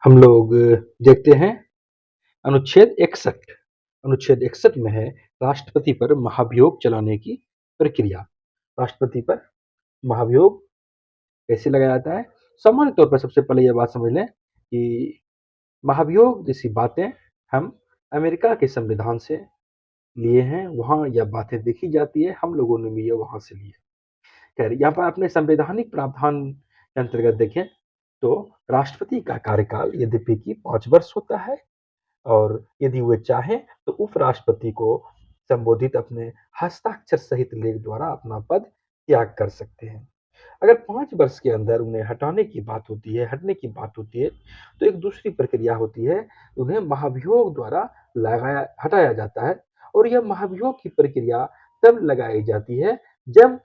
हम लोग देखते हैं अनुच्छेद 61। अनुच्छेद 61 में है राष्ट्रपति पर महाभियोग चलाने की प्रक्रिया। राष्ट्रपति पर महाभियोग कैसे लगाया जाता है? सामान्य तौर पर सबसे पहले यह बात समझ लें कि महाभियोग जैसी बातें हम अमेरिका के संविधान से लिए हैं। वहाँ यह बातें देखी जाती है, हम लोगों ने भी ये वहाँ से ली है। खैर, यहाँ पर अपने संवैधानिक प्रावधान के अंतर्गत देखें तो राष्ट्रपति का कार्यकाल यद्यपि कि 5 वर्ष होता है और यदि वे चाहें तो उपराष्ट्रपति को संबोधित अपने हस्ताक्षर सहित लेख द्वारा अपना पद त्याग कर सकते हैं। अगर 5 वर्ष के अंदर उन्हें हटाने की बात होती है, हटने की बात होती है, तो एक दूसरी प्रक्रिया होती है, उन्हें महाभियोग द्वारा लगाया हटाया जाता है। और यह महाभियोग की प्रक्रिया तब लगाई जाती है जब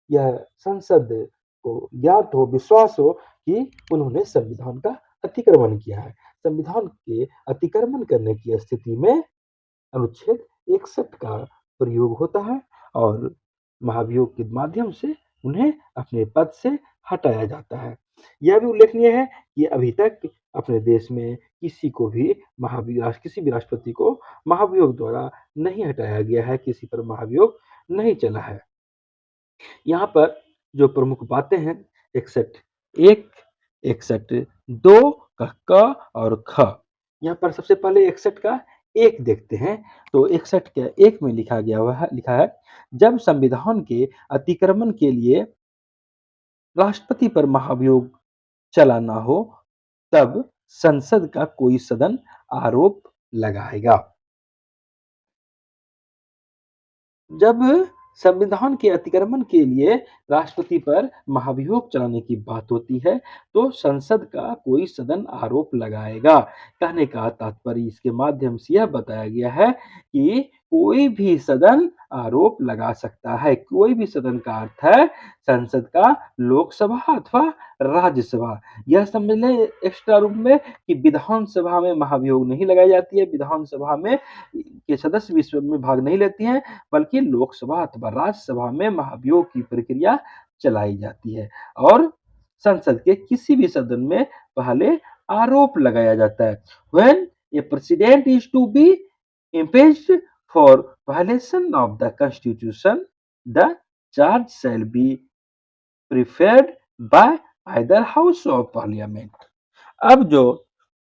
यह संसद को ज्ञात हो, विश्वास हो कि उन्होंने संविधान का अतिक्रमण किया है। संविधान के अतिक्रमण करने की स्थिति में अनुच्छेद 61 का प्रयोग होता है और महाभियोग के माध्यम से उन्हें अपने पद से हटाया जाता है। यह भी उल्लेखनीय है कि अभी तक अपने देश में किसी भी राष्ट्रपति को महाभियोग द्वारा नहीं हटाया गया है, किसी पर महाभियोग नहीं चला है। यहाँ पर जो प्रमुख बातें हैं 61(1), 61(2) का क और ख। यहाँ पर सबसे पहले 61 का 1 देखते हैं। तो 61 के 1 में लिखा है जब संविधान के अतिक्रमण के लिए राष्ट्रपति पर महाभियोग चला ना हो तब संसद का कोई सदन आरोप लगाएगा। जब संविधान के अतिक्रमण के लिए राष्ट्रपति पर महाभियोग चलाने की बात होती है तो संसद का कोई सदन आरोप लगाएगा। कहने का तात्पर्य इसके माध्यम से यह बताया गया है कि कोई भी सदन आरोप लगा सकता है। कोई भी सदन का अर्थ है संसद का लोकसभा अथवा राज्यसभा। यह समझ लें एक्स्ट्रा रूप में कि विधानसभा में महाभियोग नहीं लगाई जाती है, विधानसभा में के सदस्य भी इसमें भाग नहीं लेती हैं, बल्कि लोकसभा अथवा राज्यसभा में महाभियोग की प्रक्रिया चलाई जाती है और संसद के किसी भी सदन में पहले आरोप लगाया जाता है। When a president is to be impeached for violation of the constitution, the charge shall be preferred by either house of parliament। अब जो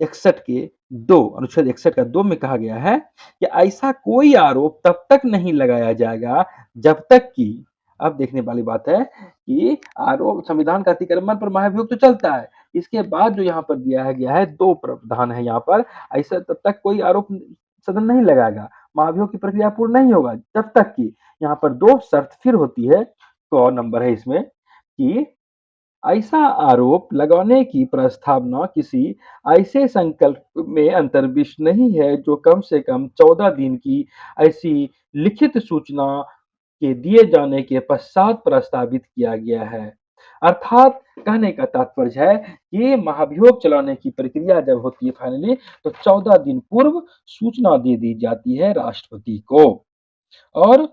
61 के 2 अनुच्छेद 61 का 2 में कहा गया है कि ऐसा कोई आरोप तब तक नहीं लगाया जाएगा जब तक कि, अब देखने वाली बात है कि आरोप संविधान का अतिक्रमण पर महाभियोग तो चलता है, इसके बाद जो यहाँ पर दिया है गया है 2 प्रावधान है यहाँ पर, ऐसा तब तक कोई आरोप सदन नहीं लगाएगा, महाभियोग की प्रक्रिया पूर्ण नहीं होगा जब तक कि, यहाँ पर 2 शर्त फिर होती है। तो और नंबर है इसमें कि ऐसा आरोप लगाने की प्रस्तावना किसी ऐसे संकल्प में अंतर्विष्ट नहीं है जो कम से कम 14 दिन की ऐसी लिखित सूचना के दिए जाने के पश्चात प्रस्तावित किया गया है। अर्थात कहने का तात्पर्य है कि महाभियोग चलाने की प्रक्रिया जब होती है फाइनली तो 14 दिन पूर्व सूचना दे दी जाती है राष्ट्रपति को और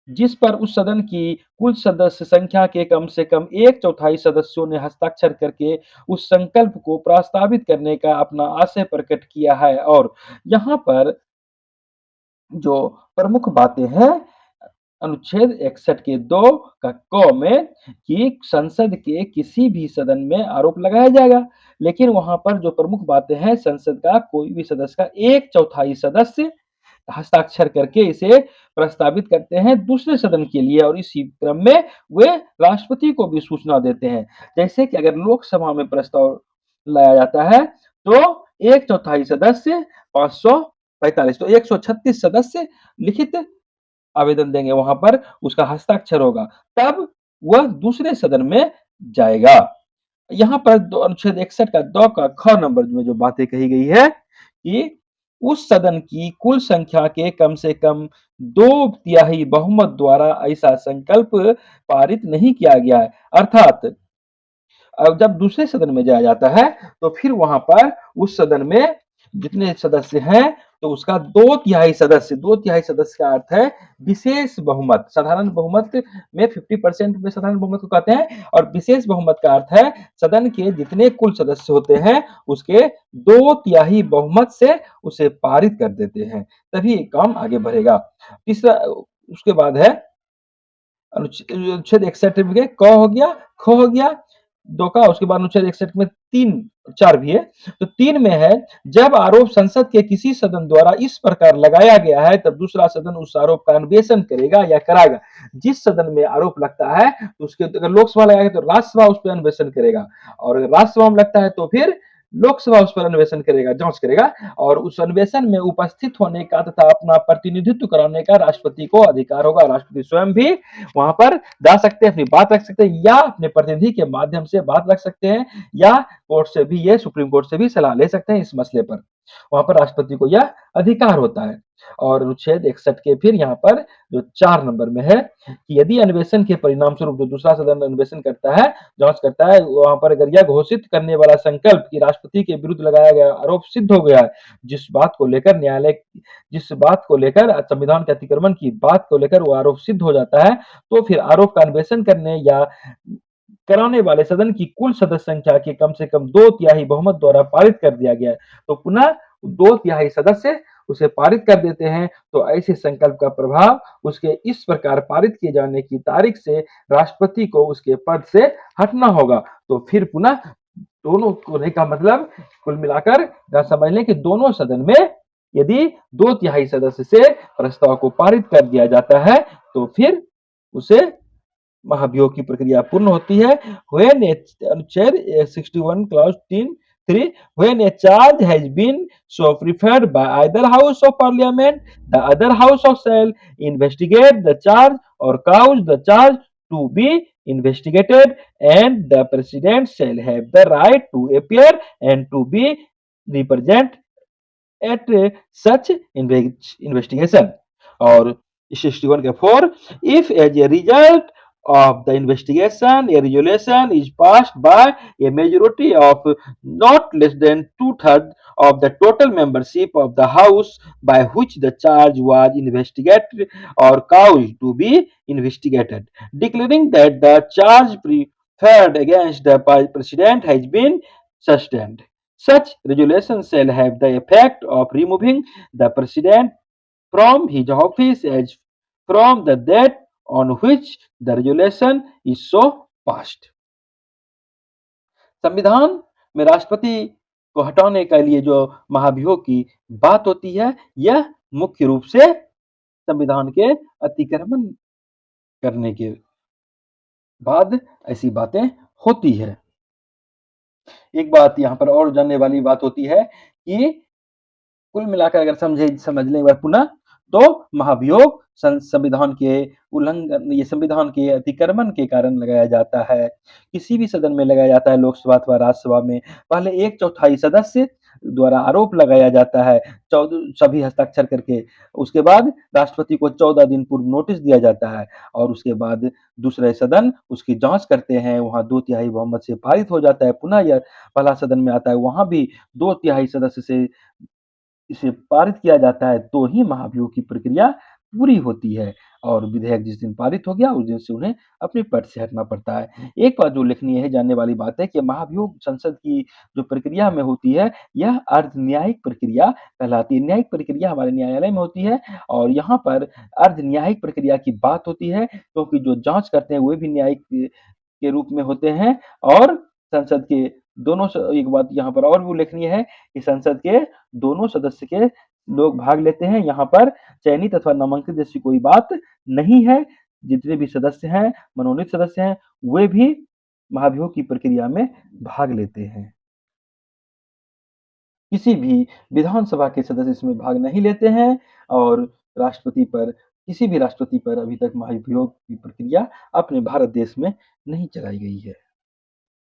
जिस पर उस सदन की कुल सदस्य संख्या के कम से कम 1/4 सदस्यों ने हस्ताक्षर करके उस संकल्प को प्रस्तावित करने का अपना आशय प्रकट किया है। और यहाँ पर जो प्रमुख बातें हैं अनुच्छेद 61 के 2 का क में कि संसद के किसी भी सदन में आरोप लगाया जाएगा, लेकिन वहां पर जो प्रमुख बातें हैं संसद का कोई भी सदस्य का 1/4 सदस्य हस्ताक्षर करके इसे प्रस्तावित करते हैं दूसरे सदन के लिए और इसी क्रम में वे राष्ट्रपति को भी सूचना देते हैं। जैसे कि अगर लोकसभा में प्रस्ताव लाया जाता है तो 1/4 सदस्य 545 तो 136 सदस्य लिखित आवेदन देंगे, वहां पर उसका हस्ताक्षर होगा, तब वह दूसरे सदन में जाएगा। यहाँ पर अनुच्छेद 61 का 2 का ख नंबर में जो बातें कही गई है कि उस सदन की कुल संख्या के कम से कम 2/3 बहुमत द्वारा ऐसा संकल्प पारित नहीं किया गया है। अर्थात अब जब दूसरे सदन में जाया जाता है तो फिर वहां पर उस सदन में जितने सदस्य हैं तो उसका 2/3 सदस्य, 2/3 सदस्य का अर्थ है विशेष बहुमत। साधारण बहुमत में 50% में साधारण बहुमत को कहते हैं, और विशेष बहुमत का अर्थ है सदन के जितने कुल सदस्य होते हैं उसके 2/3 बहुमत से उसे पारित कर देते हैं, तभी ये काम आगे बढ़ेगा। तीसरा, उसके बाद है अनुच्छेद 61 में क हो गया, ख हो गया, दो का, उसके बाद अनुच्छेद 61 में 3 4 भी है। तो 3 में है, जब आरोप संसद के किसी सदन द्वारा इस प्रकार लगाया गया है तब दूसरा सदन उस आरोप का अन्वेषण करेगा या कराएगा। जिस सदन में आरोप लगता है तो उसके, अगर लोकसभा लगाएगा तो राज्यसभा उस पर अन्वेषण करेगा, और अगर राज्यसभा में लगता है तो फिर लोकसभा उस पर अन्वेषण करेगा, जांच करेगा, और उस अन्वेषण में उपस्थित होने का तथा अपना प्रतिनिधित्व कराने का राष्ट्रपति को अधिकार होगा। राष्ट्रपति स्वयं भी वहां पर जा सकते हैं, अपनी बात रख सकते हैं, या अपने प्रतिनिधि के माध्यम से बात रख सकते हैं, या कोर्ट से भी, ये सुप्रीम कोर्ट से भी सलाह ले सकते हैं इस मसले पर। वहां पर राष्ट्रपति को यह अधिकार होता है। और अनुच्छेद 61 के फिर यहाँ पर जो 4 नंबर में है कि यदि अन्वेषण के परिणाम स्वरूप जो दूसरा सदन अन्वेषण करता है, जांच करता है, वहां पर अगर यह घोषित करने वाला संकल्प कि राष्ट्रपति के विरुद्ध लगाया गया आरोप सिद्ध हो गया है, जिस बात को लेकर न्यायालय, जिस बात को लेकर संविधान के अतिक्रमण की बात को लेकर वो आरोप सिद्ध हो जाता है, तो फिर आरोप का अन्वेषण करने या कराने वाले सदन की कुल सदस्य संख्या के कम से कम 2/3 बहुमत द्वारा पारित कर दिया गया है। तो पुनः 2/3 सदस्य उसे पारित कर देते हैं, तो ऐसे संकल्प का प्रभाव उसके इस प्रकार पारित किए जाने की तारीख से राष्ट्रपति को उसके पद से हटना होगा। तो फिर पुनः दोनों होने का मतलब, कुल मिलाकर समझ लें कि दोनों सदन में यदि 2/3 सदस्य से प्रस्ताव को पारित कर दिया जाता है तो फिर उसे महाभियोग की प्रक्रिया पूर्ण होती है। व्हेन अनुच्छेद 61 clause 3 when a charge has been so preferred by either house of parliament, the other house of shall investigate the charge or cause the charge to be investigated, and the president shall have the right to appear and to be represent at such investigation. और 61 के 4, if as a result of the investigation a resolution is passed by a majority of not less than two-thirds of the total membership of the house by which the charge was investigated or caused to be investigated, declaring that the charge preferred against the president has been sustained, such resolution shall have the effect of removing the president from his office as from the date on which the resolution is so passed. संविधान में राष्ट्रपति को हटाने के लिए जो महाभियोग की बात होती है, यह मुख्य रूप से संविधान के अतिक्रमण करने के बाद ऐसी बातें होती है। एक बात यहाँ पर और जानने वाली बात होती है कि कुल मिलाकर अगर समझ लें एक बार पुनः, तो महाभियोग संविधान के उल्लंघन, ये संविधान के अतिक्रमण के कारण लगाया जाता है। किसी भी सदन में लगाया जाता है, लोकसभा अथवा राज्यसभा में पहले 1/4 सदस्य द्वारा आरोप लगाया जाता है, 14 सभी हस्ताक्षर करके। उसके बाद राष्ट्रपति को 14 दिन पूर्व नोटिस दिया जाता है, और उसके बाद दूसरे सदन उसकी जांच करते हैं, वहां 2/3 बहुमत से पारित हो जाता है। पुनः यह पहला सदन में आता है, वहां भी 2/3 सदस्य से इसे पारित किया जाता है, तो ही महाभियोग की प्रक्रिया पूरी होती है, और विधेयक जिस दिन पारित हो गया उस दिन से उन्हें अपने पद से हटना पड़ता है। एक बात जो उल्लेखनीय है, जानने वाली बात है कि महाभियोग संसद की जो प्रक्रिया में होती है, यह अर्ध न्यायिक प्रक्रिया कहलाती है। न्यायिक प्रक्रिया हमारे न्यायालय में होती है, और यहाँ पर अर्ध न्यायिक प्रक्रिया की बात होती है, क्योंकि जो जांच करते हैं वे भी न्यायिक के रूप में होते हैं, और संसद के दोनों एक बात यहाँ पर और भी उल्लेखनीय है कि संसद के दोनों सदस्य के लोग भाग लेते हैं। यहाँ पर चयनित अथवा नामांकित जैसी कोई बात नहीं है। जितने भी सदस्य हैं, मनोनीत सदस्य हैं, वे भी महाभियोग की प्रक्रिया में भाग लेते हैं। किसी भी विधानसभा के सदस्य इसमें भाग नहीं लेते हैं, और राष्ट्रपति पर, किसी भी राष्ट्रपति पर अभी तक महाभियोग की प्रक्रिया अपने भारत देश में नहीं चलाई गई है।